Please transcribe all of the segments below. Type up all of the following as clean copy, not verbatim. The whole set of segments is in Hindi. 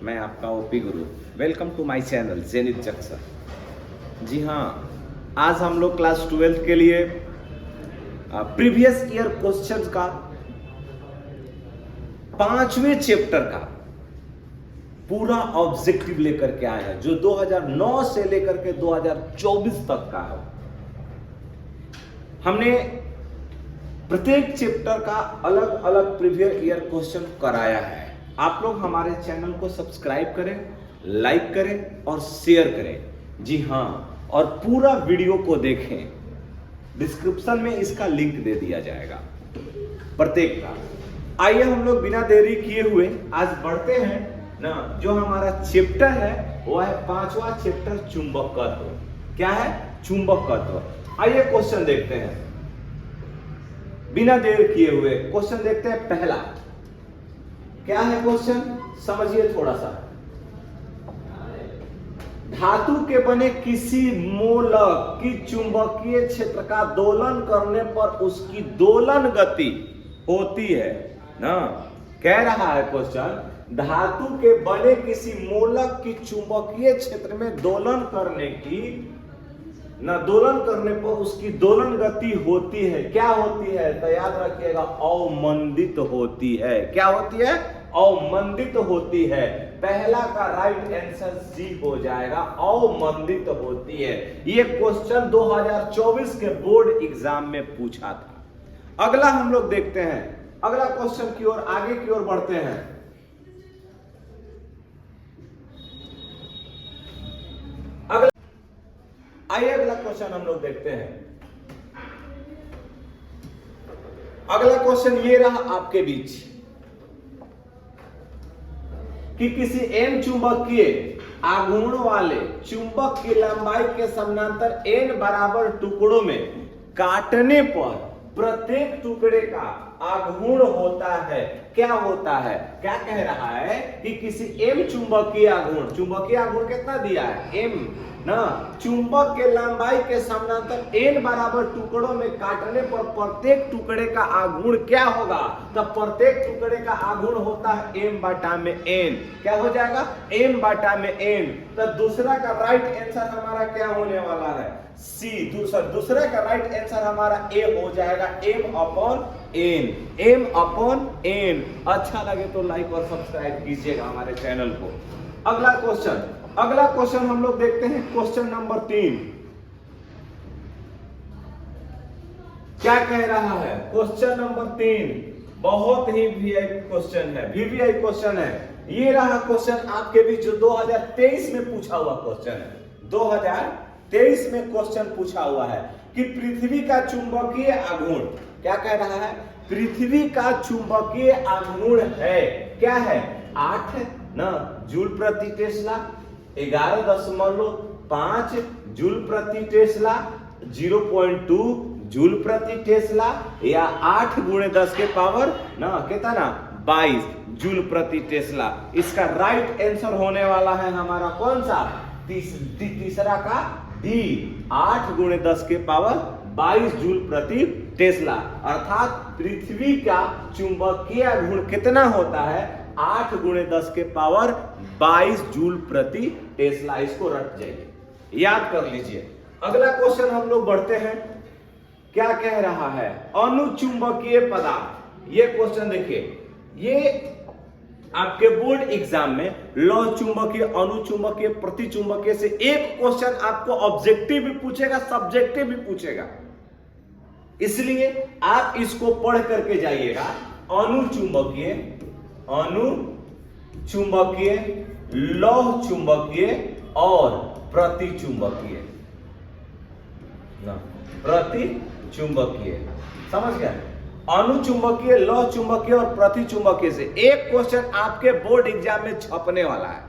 मैं आपका OP Guru. Welcome to my channel जेनिथ जक्सर। जी हाँ, आज हम लोग क्लास 12 के लिए प्रीवियस ईयर क्वेश्चंस का 5वें चैप्टर का पूरा ऑब्जेक्टिव लेकर के आए हैं, जो 2009 से लेकर के 2024 तक का है। हमने प्रत्येक चैप्टर का अलग अलग प्रीवियस ईयर क्वेश्चन कराया है। आप लोग हमारे चैनल को सब्सक्राइब करें, लाइक करें और शेयर करें। जी हाँ, और पूरा वीडियो को देखें। डिस्क्रिप्शन में इसका लिंक दे दिया जाएगा प्रत्येक का। आइए हम लोग बिना देरी किए हुए आज बढ़ते हैं ना। जो हमारा चैप्टर है वो है 5वां चैप्टर, चुंबकत्व। क्या है? चुंबकत्व। आइए क्वेश्चन देखते हैं बिना देर किए हुए। क्वेश्चन देखते हैं पहला। क्या है क्वेश्चन? समझिए थोड़ा सा। धातु के बने किसी मूलक की चुंबकीय क्षेत्र का दोलन करने पर उसकी दोलन गति होती है ना। कह रहा है क्वेश्चन, धातु के बने किसी मूलक की चुंबकीय क्षेत्र में दोलन करने पर उसकी दोलन गति होती है। क्या होती है? तो याद रखिएगा, अवमंदित होती है। क्या होती है? अवमंदित होती है। पहला का राइट आंसर सी हो जाएगा, अवमंदित होती है। ये क्वेश्चन 2024 के बोर्ड एग्जाम में पूछा था। अगला हम लोग देखते हैं, अगला क्वेश्चन की ओर आगे की ओर बढ़ते हैं। आइए अगला क्वेश्चन हम लोग देखते हैं। अगला क्वेश्चन ये रहा आपके बीच कि किसी एन चुंबकीय आघूर्ण वाले चुंबक की लंबाई के समानांतर एन बराबर टुकड़ों में काटने पर प्रत्येक टुकड़े का आघूर्ण होता है। क्या होता है? क्या कह रहा है कि किसी एम चुंबकीय आघूर्ण कितना दिया है? एम ना। चुंबक के लंबाई के समानांतर एन बराबर टुकड़ों में काटने पर प्रत्येक टुकड़े का आघूर्ण क्या होगा? तो प्रत्येक टुकड़े का आघूर्ण होता है एम बटा में एन। क्या हो जाएगा? एम बटा में एन। तो दूसरा का राइट आंसर हमारा क्या होने वाला है? सी। दूसरे का राइट आंसर हमारा ए हो जाएगा, m upon n. M upon n. अच्छा लगे तो लाइक और सब्सक्राइब कीजिएगा हमारे चैनल को। अगला क्वेश्चन हम लोग देखते हैं, क्वेश्चन नंबर 3। क्या कह रहा है? क्वेश्चन नंबर 3 बहुत ही वीआईपी क्वेश्चन है, वीवीआई क्वेश्चन है। ये रहा क्वेश्चन आपके बीच, जो 2023 में पूछा हुआ क्वेश्चन है। 2023 में क्वेश्चन पूछा हुआ है कि पृथ्वी का चुंबकीय आघूर्ण, क्या कह रहा है? पृथ्वी का चुंबकीय आघूर्ण है, क्या है? 8 ना जूल प्रति टेस्ला, 11.5 जूल प्रति टेस्ला, 0.2 जूल प्रति टेस्ला, या 8 × 10 के पावर ना कितना 22 जूल प्रति टेस्ला। इसका राइट आंसर होने वाला है हमारा कौन सा? तीसरा का डी, 8 × 10 के पावर 22 जूल प्रति टेस्ला। अर्थात पृथ्वी का चुंबकीय आघूर्ण कितना होता है? 8 × 10 के पावर 22 जूल प्रति टेस्ला। इसको रट जाइए, याद कर लीजिए। अगला क्वेश्चन हम लोग बढ़ते हैं। क्या कह रहा है? अनुचुंबकीय पदार्थ। ये क्वेश्चन देखिए, ये आपके बोर्ड एग्जाम में लौह चुंबकीय, अनुचुंबकीय, प्रतिचुंबकीय से एक क्वेश्चन आपको ऑब्जेक्टिव भी पूछेगा, सब्जेक्टिव भी पूछेगा। इसलिए आप इसको पढ़ करके जाइएगा। अनुचुंबकीय, लौह चुंबकीय और प्रतिचुंबकीय। प्रतिचुंबकीय समझ गया? अनुचुंबकीय, लौह चुंबकीय और प्रतिचुंबकीय से एक क्वेश्चन आपके बोर्ड एग्जाम में छपने वाला है,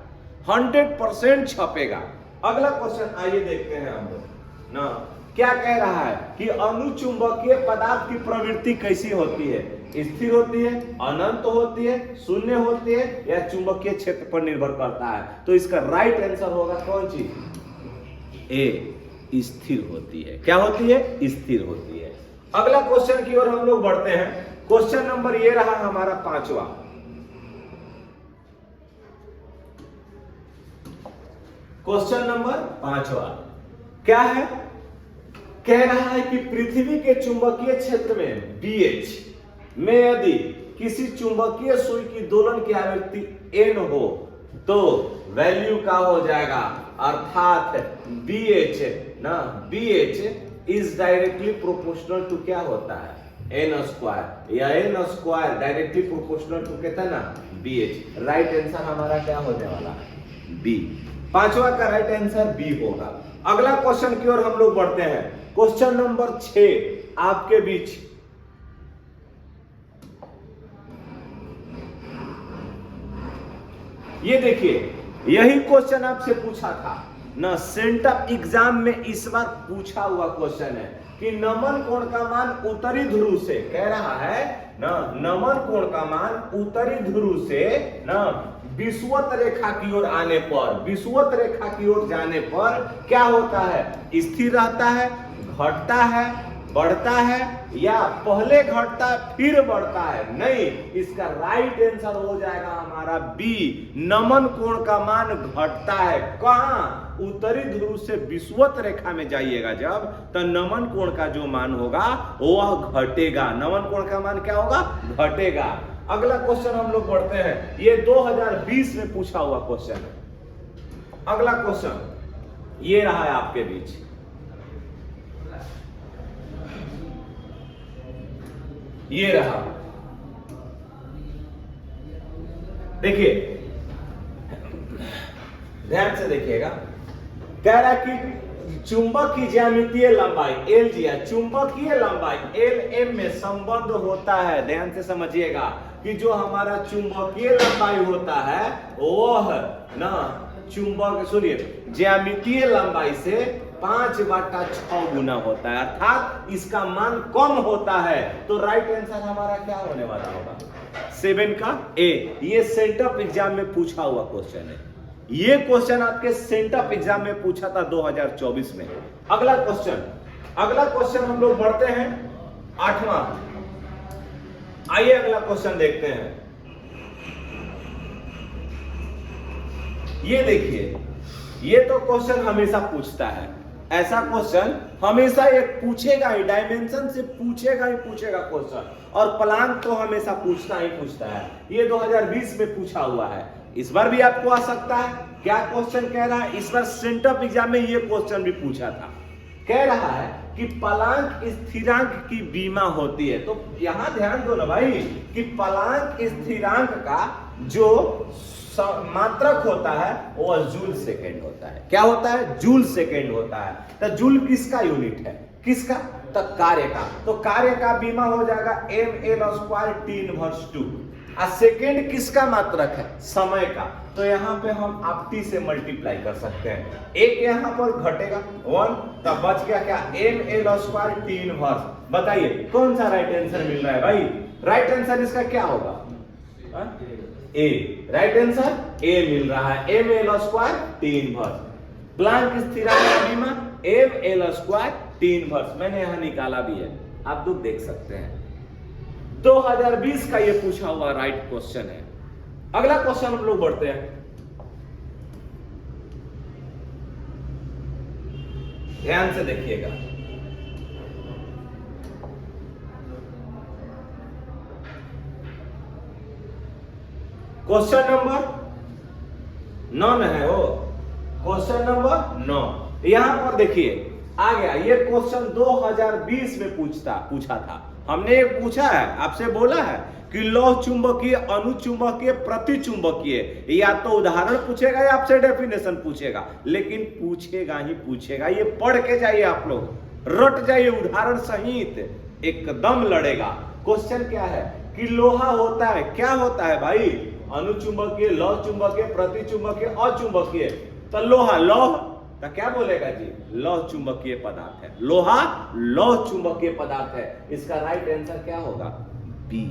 100% छपेगा। अगला क्वेश्चन आइए देखते हैं हम लोग ना। क्या कह रहा है कि अनुचुंबकीय पदार्थ की प्रवृत्ति कैसी होती है? स्थिर होती है, अनंत होती है, शून्य होती है, या चुंबकीय क्षेत्र पर निर्भर करता है? तो इसका राइट आंसर होगा कौन चीज? ए, स्थिर होती है। क्या होती है? स्थिर होती है। अगला क्वेश्चन की ओर हम लोग बढ़ते हैं। क्वेश्चन नंबर ये रहा हमारा 5वां। क्वेश्चन नंबर 5वां क्या है? कह रहा है कि पृथ्वी के चुंबकीय क्षेत्र में BH में यदि किसी चुंबकीय सुई की दोलन की आवृत्ति n हो तो वैल्यू क्या हो जाएगा, अर्थात BH is directly proportional to क्या होता है, n स्क्वायर, या n square directly proportional to कहता है ना BH। राइट आंसर हमारा क्या होने वाला है, B। 5वां का राइट आंसर B होगा। अगला क्वेश्चन की ओर हम लोग बढ़ते हैं। क्वेश्चन नंबर 6 आपके बीच, ये देखिए यही क्वेश्चन आपसे पूछा था ना, सेंटर एग्जाम में इस बार पूछा हुआ क्वेश्चन है कि नमन कोण का मान उत्तरी ध्रुव से, कह रहा है ना नमन कोण का मान उत्तरी ध्रुव से ना विषुवत रेखा की ओर आने पर, विषुवत रेखा की ओर जाने पर क्या होता है, स्थिर रहता है, घटता है, बढ़ता है, या पहले घटता फिर बढ़ता है? नहीं, इसका राइट आंसर हो जाएगा हमारा B। नमन कोण का मान घटता है। कहां? उत्तरी ध्रुव से विषुवत रेखा में जाइएगा जब, तो नमन कोण का जो मान होगा वह घटेगा। नमन कोण का मान क्या होगा, घटेगा। अगला क्वेश्चन हम लोग बढ़ते हैं, ये 2020 में पूछा हुआ क्वेश्चन है। अगला क्वेश्चन ये रहा है आपके बीच, ये रहा, देखिए ध्यान से देखिएगा। कह रहा है कि चुंबक की ज्यामितीय लंबाई L जी है, चुंबकीय लंबाई Lm में संबंध होता है। ध्यान से समझिएगा कि जो हमारा चुंबकीय लंबाई होता है वह ना चुंबक, सुनिए, ज्यामितीय लंबाई से 5/6 गुना होता है, अर्थात इसका मान कम होता है। तो राइट आंसर हमारा क्या होने वाला होगा, 7 का A। ये सेंटअप एग्जाम में पूछा हुआ क्वेश्चन है। ये क्वेश्चन आपके सेंटअप एग्जाम में पूछा था 2024 में। अगला क्वेश्चन हम लोग बढ़ते हैं 8वां। आइए अगला क्वेश्चन देखते हैं। ये देखिए, ये तो क्वेश्चन हमेशा पूछता है, ऐसा क्वेश्चन हमेशा एक पूछेगा ही, डायमेंशन से पूछेगा ही पूछेगा क्वेश्चन, और प्लान तो हमेशा पूछता ही पूछता है। ये 2020 में पूछा हुआ है, इस बार भी आपको आ सकता है। क्या क्वेश्चन कह रहा है, इस बार सेंटअप एग्जाम में ये क्वेश्चन भी पूछा था। कह रहा है कि प्लांक स्थिरांक की बीमा होती है। तो यहां ध्यान दो ना भाई कि प्लांक स्थिरांक का जो मात्रक होता है वो जूल सेकेंड होता है। क्या होता है, जूल सेकेंड होता है। तो जूल किसका यूनिट है, किसका, तो कार्य का। तो कार्य का बीमा हो जाएगा mL² T−2। और सेकेंड किसका मात्रक है, समय का। तो यहां पे हम आप T से मल्टीप्लाई कर सकते हैं। एक यहां पर घटेगा 1, तब बच गया क्या, mL² T−1। बताइए कौन सा राइट आंसर मिल रहा है भाई, राइट आंसर इसका क्या होगा, A। राइट आंसर A मिल रहा है, mL² T−1। प्लांक स्थिरांक का बीमा mL² T−1 मैंने यहां निकाला भी है, आप लोग देख सकते हैं। 2020 का ये पूछा हुआ राइट क्वेश्चन है। अगला क्वेश्चन हम लोग बढ़ते हैं, ध्यान से देखिएगा। क्वेश्चन नंबर 9 है वो, क्वेश्चन नंबर 9। यहां पर देखिए आ गया, ये क्वेश्चन 2020 में पूछा था। हमने एक पूछा है, आपसे बोला है कि लौह चुंबकीय, अनुचुंबकीय, प्रतिचुंबकीय, या तो उदाहरण पूछेगा या आपसे डेफिनेशन पूछेगा, लेकिन पूछेगा ही पूछेगा। ये पढ़ के जाइए, आप लोग रट जाइए उदाहरण सहित, एकदम लड़ेगा। क्वेश्चन क्या है कि लोहा होता है, क्या होता है भाई, अनुचुंबकीय, लौह चुंबकीय, प्रतिचुंबकीय, अचुंबकीय। तो लोहा, लौह तो क्या बोलेगा जी, लौह चुंबकीय पदार्थ है। लोहा लौह चुंबकीय पदार्थ है। इसका राइट आंसर क्या होगा, बी।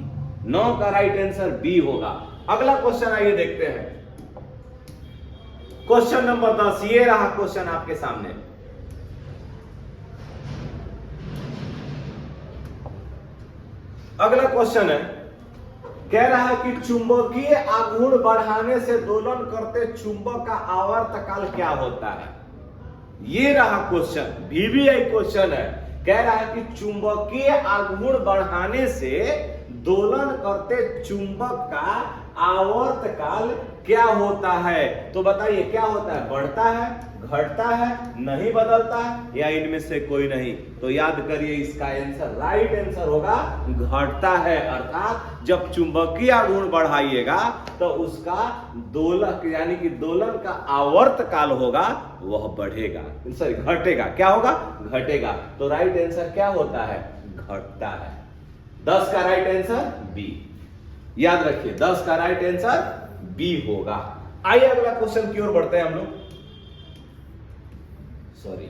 9 का राइट आंसर बी होगा। अगला क्वेश्चन आइए देखते हैं, क्वेश्चन नंबर 10। ये रहा क्वेश्चन आपके सामने। अगला क्वेश्चन है, कह रहा है कि चुंबकीय आघूर्ण बढ़ाने से दोलन करते चुंबक का आवर्तकाल क्या होता है। ये रहा क्वेश्चन, VVI क्वेश्चन है। कह रहा है कि चुंबकीय आघूर्ण बढ़ाने से दोलन करते चुंबक का आवर्तकाल क्या होता है। तो बताइए क्या होता है, बढ़ता है, घटता है, नहीं बदलता है, या इनमें से कोई नहीं। तो याद करिए इसका आंसर, राइट आंसर होगा घटता है। अर्थात जब चुंबकीय आघूर्ण बढ़ाइएगा तो उसका दोलन यानी कि दोलन का आवर्त काल होगा वह बढ़ेगा, सॉरी घटेगा। क्या होगा, घटेगा। तो राइट आंसर क्या होता है, घटता है। 10 का राइट आंसर बी। याद रखिए 10 का राइट आंसर बी होगा। आइए अगला क्वेश्चन की ओर बढ़ते हैं हम लोग। Sorry,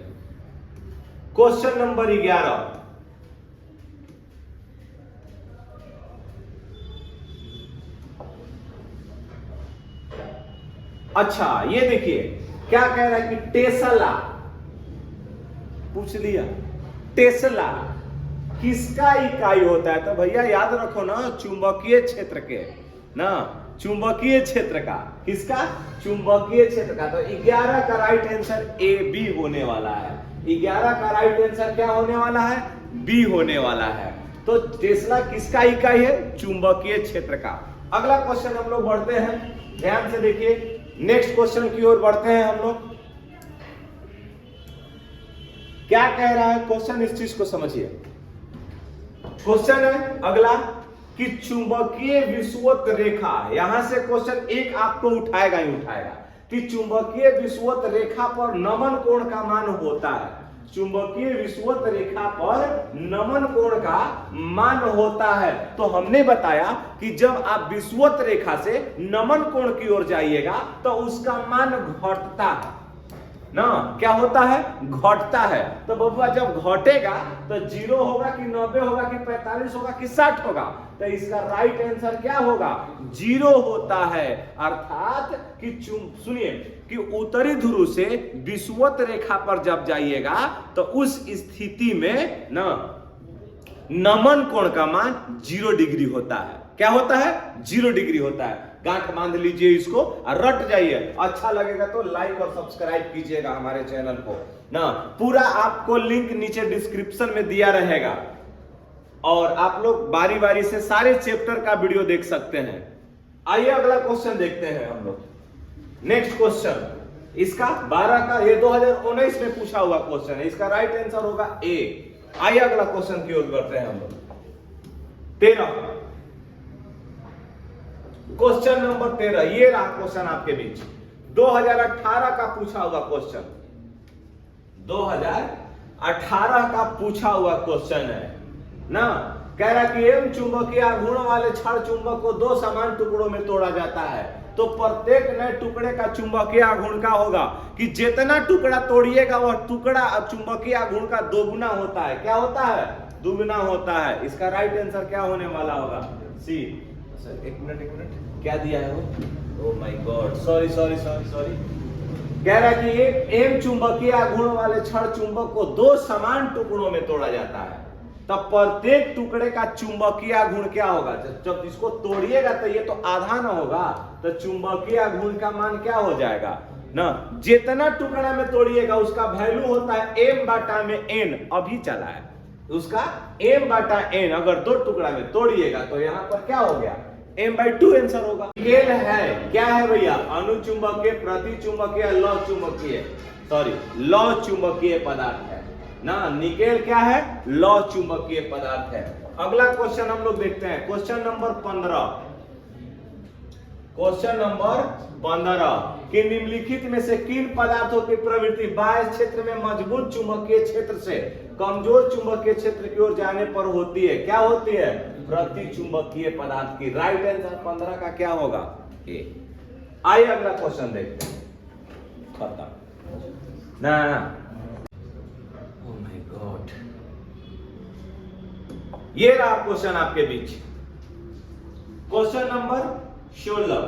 question number 11। अच्छा ये देखिए क्या कह रहा है कि टेस्ला, पूछ लिया टेस्ला किसका इकाई होता है। तो भैया याद रखो ना, चुंबकीय क्षेत्र के ना, चुंबकीय क्षेत्र का, किसका, चुंबकीय क्षेत्र का। तो 11 का राइट आंसर ए बी होने वाला है। 11 का राइट आंसर क्या होने वाला है, बी होने वाला है। तो टेस्ला किसका इकाई है, चुंबकीय क्षेत्र का। अगला क्वेश्चन हम लोग बढ़ते हैं, ध्यान से देखिए, नेक्स्ट क्वेश्चन की ओर बढ़ते हैं हम लोग। क्या कह रहा है क्वेश्चन, इस चीज को समझिए। क्वेश्चन है अगला कि चुंबकीय विषुवत रेखा, यहां से क्वेश्चन एक आपको उठाएगा ही उठाएगा कि चुंबकीय विषुवत रेखा पर नमन कोण का मान होता है। चुंबकीय विषुवत रेखा पर नमन कोण का मान होता है। तो हमने बताया कि जब आप विषुवत रेखा से नमन कोण की ओर जाइएगा तो उसका मान घटता है ना, क्या होता है, घटता है। तो बबुआ जब घटेगा तो 0 होगा कि 90 होगा कि 45 होगा कि 60 होगा। तो इसका राइट आंसर क्या होगा, 0 होता है। अर्थात कि सुनिए कि उत्तरी ध्रुव से विषुवत रेखा पर जब जाइएगा तो उस स्थिति में ना नमन कोण का मान 0 डिग्री होता है। क्या होता है, 0 डिग्री होता है। गांठ बांध लीजिए इसको और रट जाइए। अच्छा लगेगा तो लाइक और सब्सक्राइब कीजिएगा हमारे चैनल को ना। पूरा आपको लिंक नीचे डिस्क्रिप्शन में दिया रहेगा और आप लोग बारी बारी से सारे चैप्टर का वीडियो देख सकते हैं। आइए अगला क्वेश्चन देखते हैं हम लोग। नेक्स्ट क्वेश्चन इसका 12 का, ये 2019 में पूछा हुआ क्वेश्चन है। इसका राइट आंसर होगा ए। आइए अगला क्वेश्चन की ओर बढ़ते हैं हम लोग। 13 क्वेश्चन नंबर 13, ये रहा क्वेश्चन आपके बीच। 2018 का पूछा हुआ क्वेश्चन, 2018 का पूछा हुआ क्वेश्चन है ना। कह रहा कि एम चुंबकीय आघूर्ण वाले क्षण चुंबक को 2 समान टुकड़ों में तोड़ा जाता है। तो प्रत्येक नए टुकड़े का चुंबकीय आघूर्ण का होगा कि जितना टुकड़ा तोड़िएगा वह टुकड़ा चुंबकीय आघूर्ण का दोगुना होता है। क्या होता है, दुगुना होता है। इसका राइट आंसर क्या होने वाला होगा, सी। एक मिनट क्या दिया है वो, ओह माय गॉड, सॉरी। कह रहा है कि एक एम चुंबकीय आघूर्ण वाले क्षण चुंबक को 2 समान टुकड़ों में तोड़ा जाता है। तब प्रत्येक टुकड़े का चुंबकीय आघूर्ण क्या होगा, जब इसको तोड़िएगा तो ये तो आधा ना होगा, तो चुंबकीय आघूर्ण का मान क्या हो जाएगा ना, जितना टुकड़ा में तोड़िएगा उसका वैल्यू होता है m/n। अभी चला है उसका m/n। अगर 2 टुकड़ा में तोड़िएगा तो यहां पर क्या हो गया, m/2 आंसर होगा। निकेल है, क्या है भैया, अनुचुंबकीय, प्रतिचुंबकीय, लौ चुंबकीय, सॉरी लौ चुंबकीय पदार्थ है ना। निकेल क्या है, लौ चुंबकीय पदार्थ है। अगला क्वेश्चन हम लोग देखते हैं, क्वेश्चन नंबर 15। क्वेश्चन नंबर 15 कि निम्नलिखित में से किन पदार्थों की प्रवृत्ति बाह्य क्षेत्र में मजबूत चुंबकीय क्षेत्र से कमजोर चुंबकीय क्षेत्र की ओर जाने पर होती है। क्या होती है, प्रतिचुंबकीय पदार्थ की। राइट आंसर 15 का क्या होगा, ए। आइए अगला क्वेश्चन देखते हैं। खत्म ना, ओह माय गॉड, ये रहा क्वेश्चन आपके बीच। Question number 16।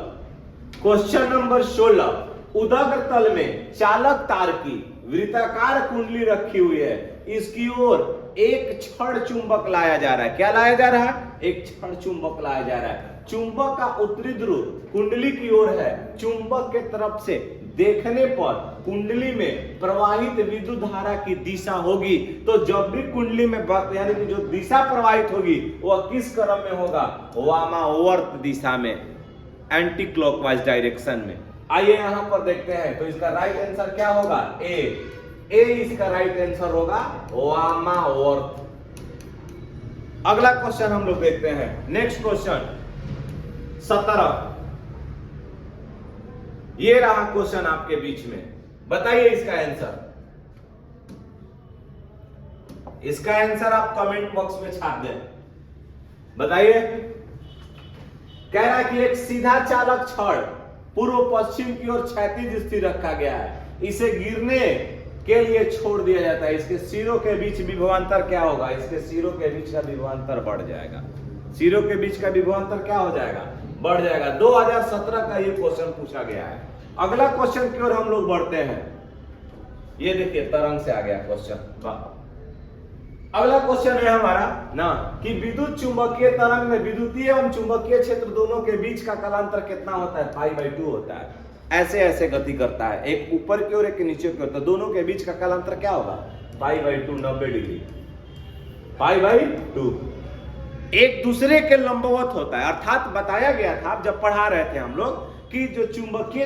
क्वेश्चन नंबर 16, उदग्र तल में चालक तार की वृत्ताकार कुंडली रखी हुई है। इसकी ओर एक क्षण चुंबक लाया जा रहा है। क्या लाया जा रहा है, एक क्षण चुंबक लाया जा रहा है। चुंबक का उत्तरी ध्रुव कुंडली की ओर है, चुंबक के तरफ से देखने पर कुंडली में प्रवाहित विद्युत धारा की दिशा होगी। तो जब भी कुंडली में यानी कि जो दिशा प्रवाहित होगी वह किस क्रम में होगा? वामावर्त दिशा में, एंटी क्लॉकवाइज डायरेक्शन में। आइए यहां पर देखते हैं, तो इसका राइट आंसर क्या होगा? ए इसका राइट आंसर होगा वामावर्त। अगला क्वेश्चन हम लोग देखते हैं, नेक्स्ट क्वेश्चन 17। ये रहा क्वेश्चन आपके बीच में, बताइए इसका आंसर। इसका आंसर आप कमेंट बॉक्स में छाप दें, बताइए। कह रहा है कि एक सीधा चालक छड़ पूर्व पश्चिम की ओर क्षैतिज स्थिर रखा गया है, इसे गिरने के लिए छोड़ दिया जाता है, इसके सिरों के बीच विभवांतर क्या होगा? इसके सिरों के बीच का विभवांतर बढ़ जाएगा। सिरों के बीच का विभवांतर क्या हो जाएगा? बढ़ जाएगा। 2017 का ये क्वेश्चन पूछा गया है। अगला क्वेश्चन की ओर हम लोग बढ़ते हैं। ये देखिए तरंग से आ गया क्वेश्चन। अगला क्वेश्चन है हमारा ना कि विद्युत चुंबकीय तरंग में विद्युतीय एवं चुंबकीय क्षेत्र दोनों के बीच का कालांतर कितना होता है? π/2 होता है। ऐसे ऐसे गति करता है, एक ऊपर की ओर एक नीचे की ओर, तो दोनों के बीच का कालांतर क्या होगा? π/2, 90 डिग्री। π/2 एक दूसरे के लंबवत होता है, अर्थात बताया गया था जब पढ़ा रहे थे हम लोग कि जो चुंबकीय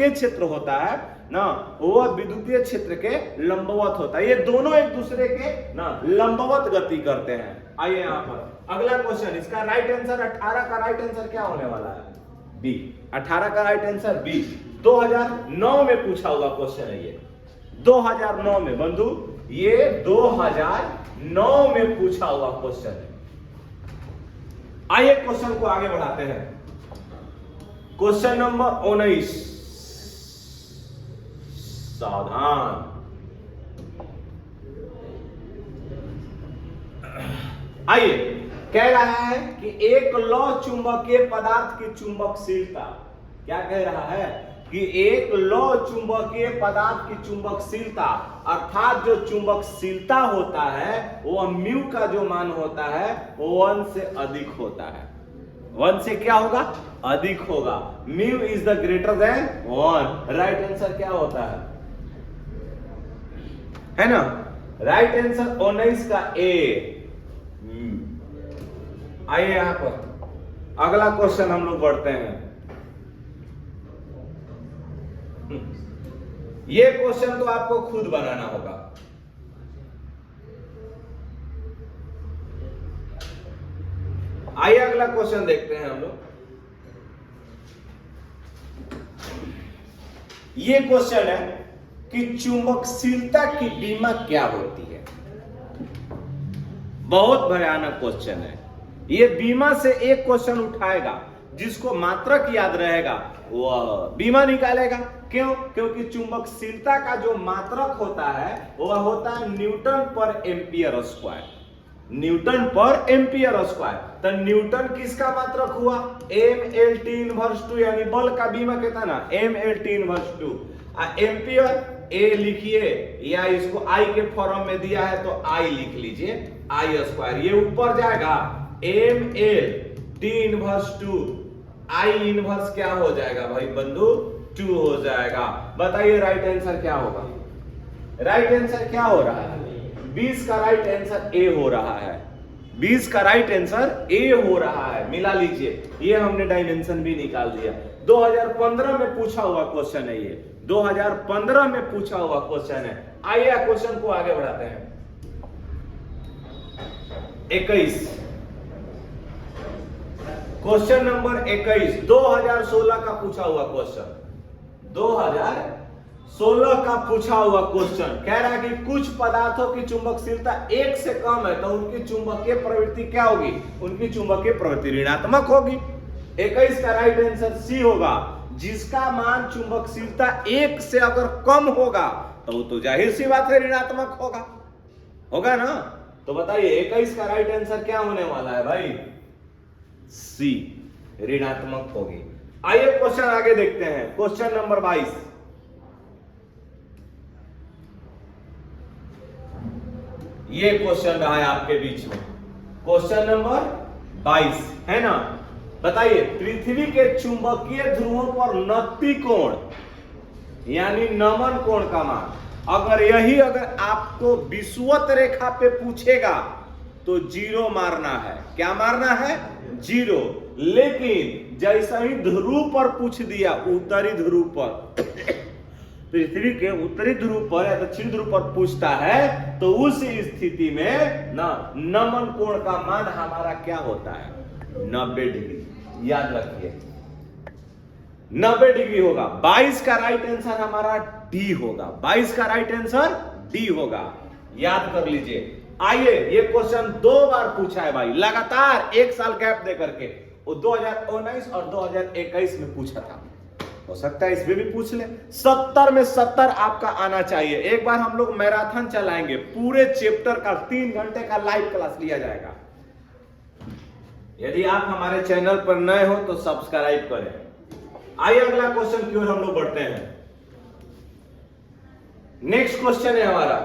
क्षेत्र होता है ना, वो विद्युतीय क्षेत्र के लंबवत होता है। ये दोनों एक दूसरे के ना लंबवत गति करते हैं। आइए यहाँ पर अगला क्वेश्चन, इसका राइट आंसर 18 का राइट आंसर क्या होने वाला है? बी। 18 का राइट आंसर बी। 2009 में पूछा हुआ क्वेश्चन है ये, 2009 में बंधु, ये 2009 में पूछा हुआ क्वेश्चन है। आइए क्वेश्चन को आगे बढ़ाते हैं। क्वेश्चन नंबर 19, सावधान। आइए, कह रहा है कि एक लौह चुंबकीय पदार्थ की चुंबकशीलता, क्या कह रहा है कि एक लौह चुंबकीय पदार्थ की चुंबकशीलता, अर्थात जो चुंबकशीलता होता है वह म्यू का जो मान होता है वो 1 से अधिक होता है। 1 से क्या होगा? अधिक होगा। Mu is the greater than 1। Right answer क्या होता है ना? राइट आंसर 19 का ए। आइए यहां पर अगला क्वेश्चन हम लोग बढ़ते हैं। ये क्वेश्चन तो आपको खुद बनाना होगा। आइए अगला क्वेश्चन देखते हैं हम लोग। ये क्वेश्चन है कि चुंबकशीलता की बीमा क्या होती है। बहुत भयानक क्वेश्चन है ये। बीमा से एक क्वेश्चन उठाएगा, जिसको मात्रक याद रहेगा वह बीमा निकालेगा। क्यों? क्योंकि चुंबकशीलता का जो मात्रक होता है वह होता है न्यूटन पर एम्पियर स्क्वायर। न्यूटन पर एम्पियर स्क्वायर। तो न्यूटन किसका मात्रक हुआ? mLT इनवर्स 2, यानी बल का बीमा कितना ना? mLT inverse 2। एम्पियर ए लिखिए, या इसको आई के फॉर्म में दिया है तो आई लिख लीजिए, आई स्क्वायर। ये ऊपर जाएगा mLT इनवर्स 2, आई इनवर्स क्या हो जाएगा भाई बंधु? 2 हो जाएगा। बताइए राइट आंसर क्या होगा? राइट आंसर क्या हो रहा है? 20 का राइट आंसर ए हो रहा है। 20 का राइट आंसर ए हो रहा है। मिला लीजिए, ये हमने डायमेंशन भी निकाल दिया। 2015 में पूछा हुआ क्वेश्चन है ये, 2015 में पूछा हुआ क्वेश्चन है। आइए क्वेश्चन को आगे बढ़ाते हैं। 21, क्वेश्चन नंबर 21 2016 का पूछा हुआ क्वेश्चन। 2016 का पूछा हुआ क्वेश्चन कह रहा है कि कुछ पदार्थों की चुंबकशीलता 1 से कम है तो उनकी चुंबकीय प्रवृत्ति क्या होगी? उनकी चुंबकीय प्रवृत्ति ऋणात्मक होगी। 21 का राइट आंसर सी होगा। जिसका मान चुंबकशीलता 1 से अगर कम होगा तो जाहिर सी बात है ऋणात्मक होगा ना। तो बताइए 21 का राइट आंसर क्या होने वाला है भाई? सी, ऋणात्मक होगी। आइए क्वेश्चन आगे देखते हैं। क्वेश्चन नंबर 22, ये क्वेश्चन रहा है आपके बीच में। क्वेश्चन नंबर 22 है ना। बताइए, पृथ्वी के चुंबकीय ध्रुवों पर नत्ती कोण यानी नमन कोण का मान, अगर आपको विषुवत रेखा पे पूछेगा तो 0 मारना है। क्या मारना है? 0। लेकिन जैसा ही ध्रुव पर पूछ दिया, उत्तरी ध्रुव पर पृथ्वी के उत्तरी ध्रुव पर या दक्षिण ध्रुव पर पूछता है तो उस स्थिति में ना नमन कोण का मान हमारा क्या होता है? 90 डिग्री। याद रखिए 90 डिग्री होगा। 22 का राइट आंसर हमारा डी होगा। 22 का राइट आंसर डी होगा। याद कर लीजिए। आइए, ये क्वेश्चन 2 बार पूछा है भाई, लगातार 1 साल गैप दे करके। वो 2019 और 2021 में पूछा था, हो सकता है इसमें भी पूछ ले। 70 में 70 आपका आना चाहिए। एक बार हम लोग मैराथन चलाएंगे, पूरे चैप्टर का 3 घंटे का लाइव क्लास लिया जाएगा। यदि आप हमारे चैनल पर नए हो तो सब्सक्राइब करें। आइए अगला क्वेश्चन की ओर हम लोग बढ़ते हैं। नेक्स्ट क्वेश्चन है हमारा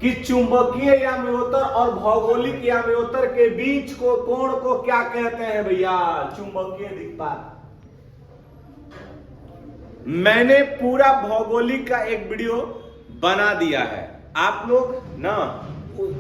कि चुंबकीय याम्योत्तर और भौगोलिक याम्योत्तर के बीच को कोण को क्या कहते हैं भैया? चुंबकीय दिक्पात। मैंने पूरा भौगोलिक का एक वीडियो बना दिया है, आप लोग ना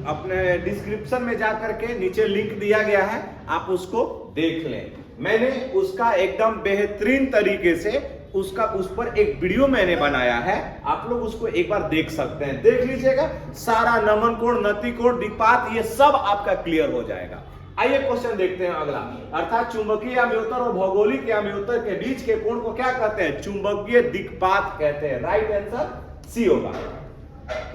अपने डिस्क्रिप्शन में जाकर के नीचे लिंक दिया गया है, आप उसको देख लें। मैंने उसका एकदम बेहतरीन तरीके से उस पर एक वीडियो मैंने बनाया है, आप लोग उसको एक बार देख सकते हैं। देख लीजिएगा, सारा नमन कोण, नति कोण, दिक्पात ये सब आपका क्लियर हो जाएगा। आइए क्वेश्चन देखते हैं अगला। अर्थात चुंबकीय याम्योत्तर और भौगोलिक याम्योत्तर के बीच के कोण को क्या कहते हैं? चुंबकीय दिक्पात कहते हैं। राइट आंसर सी होगा।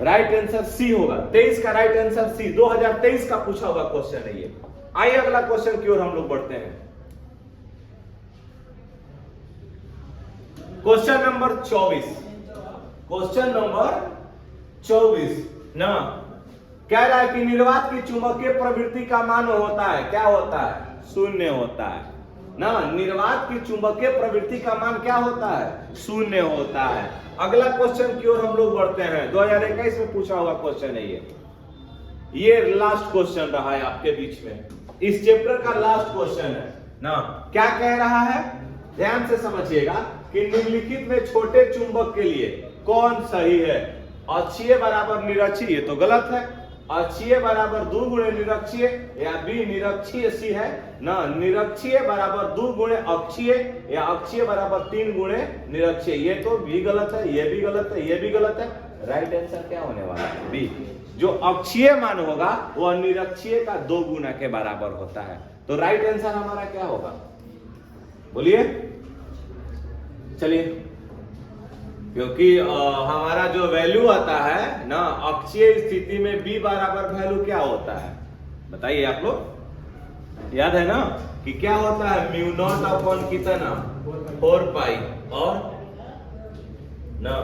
राइट आंसर सी होगा। 23 का राइट आंसर सी। 2023 का पूछा हुआ क्वेश्चन है ये। आइए अगला क्वेश्चन की ओर हम लोग बढ़ते हैं। Question number 24। क्वेश्चन नंबर 24 ना कह रहा है कि निर्वात की चुंबकीय प्रवृत्ति का मान होता है, क्या होता है? 0 होता है ना। निर्वात की चुंबकीय प्रवृत्ति का मान क्या होता है? 0 होता है। अगला क्वेश्चन की ओर हम लोग बढ़ते हैं। 2021 में पूछा हुआ क्वेश्चन है ये लास्ट क्वेश्चन रहा है आपके बीच में, इस चैप्टर का लास्ट क्वेश्चन है ना। क्या कह रहा है? ध्यान से समझिएगा कि निम्नलिखित में छोटे चुंबक के लिए कौन सही है? अक्षीय बराबर निरक्षीय, ये तो गलत है। अक्षीय बराबर 2 गुणे निरक्षीय या बी निरक्षीय सी है ना। निरक्षीय बराबर 2 गुणे अक्षीय या अक्षीय बराबर 3 गुणे निरक्षीय, ये तो भी गलत है, ये भी गलत है, ये भी गलत है। राइट आंसर क्या होने वाला है? बी। जो अक्षीय मान होगा वह निरक्षीय का 2 गुना के बराबर होता है। तो राइट आंसर हमारा क्या होगा? बोलिए। चलिए, क्योंकि हमारा जो वैल्यू आता है ना अक्षीय स्थिति में बी बराबर वैल्यू क्या होता है? बताइए आप लोग, याद है ना कि क्या होता है? म्यू नॉट अपॉन कितना? 4 पाई और ना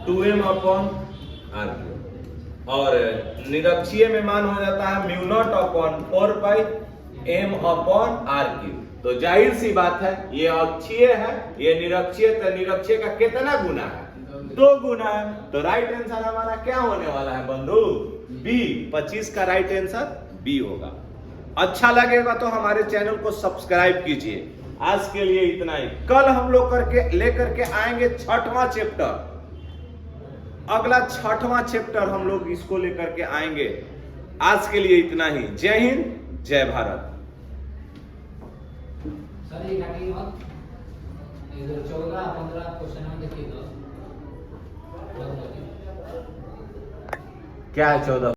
2m अपॉन आर क्यू। और निरक्षीय में मान हो जाता है mu naught upon 4 pi m upon r q. तो जाहिर सी बात है ये अक्षीय है, ये निरक्षीय, तो निरक्षीय का कितना गुना है? 2 गुना है। तो राइट आंसर हमारा क्या होने वाला है बंधु? बी। 25 का राइट आंसर बी होगा। अच्छा लगेगा तो हमारे चैनल को सब्सक्राइब कीजिए। आज के लिए इतना ही। कल हम लोग लेकर के आएंगे 6वां चैप्टर। अगला 6वां चैप्टर हम लोग इसको लेकर के आएंगे। आज के लिए इतना ही। जय हिंद, जय भारत। सर ये काटिए मत, इधर 14-15 क्वेश्चन हम देखिए। 10 क्या है 14?